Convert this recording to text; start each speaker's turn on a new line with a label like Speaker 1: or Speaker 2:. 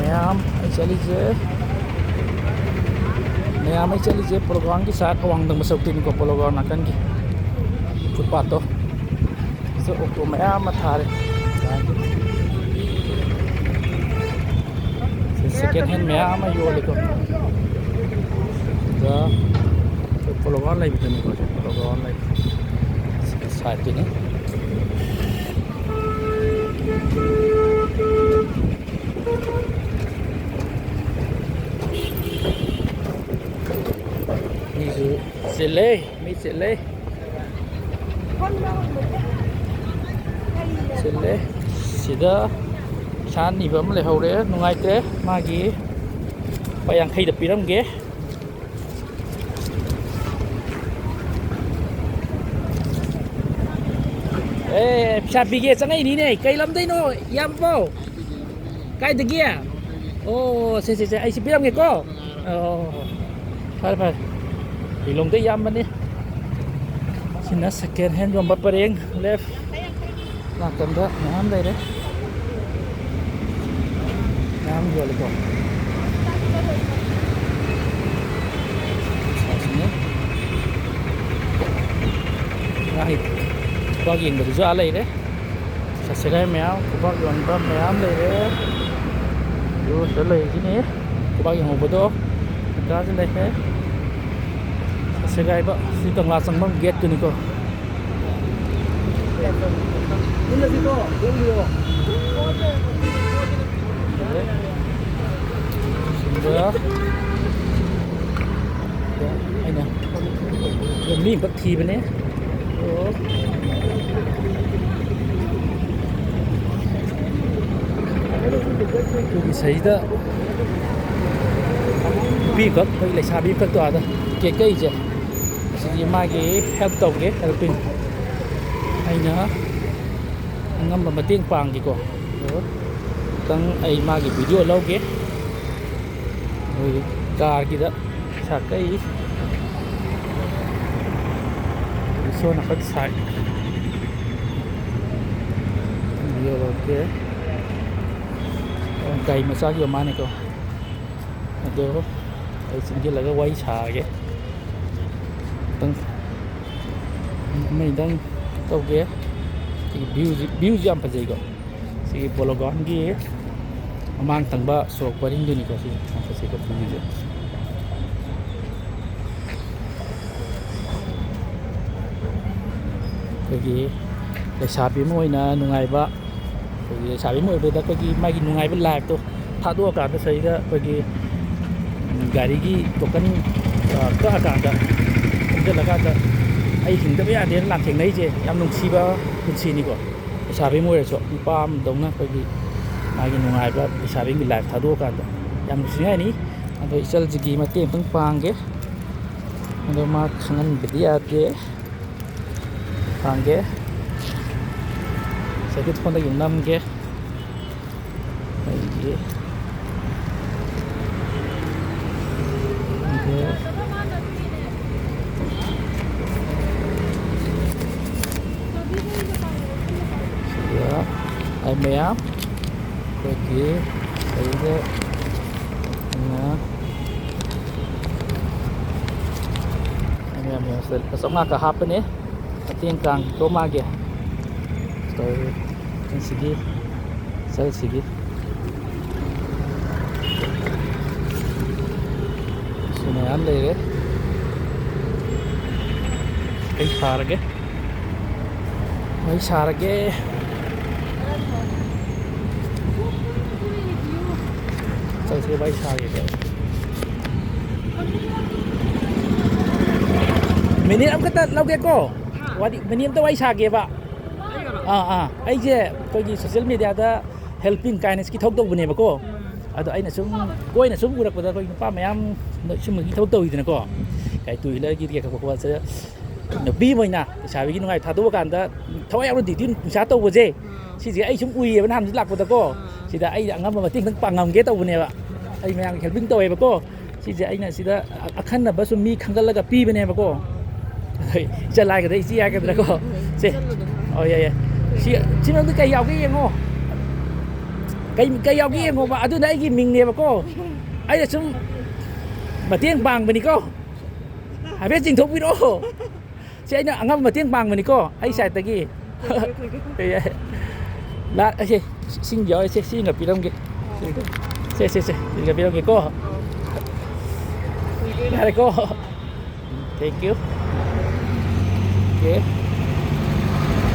Speaker 1: ma'am चलीजे polo ground की side अवांग मसौती को पोलोग्राउंड नाकन की फुटपाथ तो ऑटो मैम थारे सेकेंड हैंड मैम योलेको पोलोग्राउंड लेबदनीको पोलोग्राउंड ले साइड की mi sile sida san ni bam le hore nungai te magi payang khai da piram ge pisa bige changai ni ne kai lam dai no yam po kai da gia se ai si piram ge ko phai lồng tới yam bên đi xin nó second hand rồi bắt bering left là cầm đó nám đây đấy nám rồi lại còn này bao nhiêu người ra lấy đấy sẽ đây méo bao nhiêu người bơm nám đây đấy rồi sẽ lấy cái này bao nhiêu người đó ra trên đây hết segai ba si tong lasang bang gate tu ni ko ini si ko yo sudah ai nè gần mi bất thi bên đấy cái sấy đó bi cấp hay là xa bi cấp tòa đó cái cây chứ thì mai cái help tổng cái helping hay nữa ngâm mà tiếng quàng gì cô tăng ai mai cái video lâu cái rồi cà gì đó xả cây số nó vẫn sai video lâu cái cây mà sao giờ mai này cô đó ai xin chỉ là cái quay xả cái mình đang tàu kia thì view jam apa jadi kok si pologon kia mang tang ba sok paling tu ni kok si apa sih kok view je pergi le sapi moi na nungai ba pergi sapi moi beda pergi mai ki nungai ba live tu tha tu ka ta sai da pergi gari ki token ka ka daจะละกันไอ้ถึงจะไม่อาจเรียนหลักเข่งไหนเจยำนุ่งชีบ้านุ่งชีนี่ก่อนชาไปมวยเลยชอบมีปามตรงนั้นไปดีมากินนุ่งไงบ้างชาไปมีหลายท่าดูกันยำนุ่งชีนี่อันนี้เชลจิกีมาเต็มตั้งปางเกอันนี้มาขังกันไปดีอาเกปางเกใส่ทุกคนได้อยู่น้ำเกไปดีai méo rồi kia thấy đấy anh em sẽ sống mà cả hấp bên đấy tiếng càng có ma kìa rồi anh xí đi sai xí đi số này ăn đây đấy cái phá ra cái mấy xả ra cái cái bay xa vậy mình em cái lâu kia cô mình em tôi bay xa kia vậy ấy chứ tôi đi social media đó helping kindness cái thông tin này mà cô anh là xuống cô ấy là xuống được tôi ba mẹ em nói chung mình cái thông tin gì nè cô cái tuổi là cái cô sẽ nó bi mình nè sao cái ngày thà tôi cả đó thôi em nó đi tin giá tôi vừa gì chỉ ấy chúng uy vẫn làm rất lạc của tôi cô chỉ là ấy đã ngâm mà tiếng thằng bằng ngầm cái tàu này ạ ai mà help binh tàu ấy mà cô chỉ anh là chỉ là khăn là bớt mi khăn là cái pi bên này mà côจะไล่กันได้สิกันแล้วก็สิโอ้ยสิมันคือไก่ยาวกี่ยังโง่ไ kay yaugi ngo ba adu na igi ming ne ba ko ai da sum matiang bang ba ni ko habe jing thok pi ro si ai na angam matiang bang ba ni ko ai sai ta gi la ai xin yo ai xin ga pi dong ge xin ga pi dong ge ko ya ko thank you okay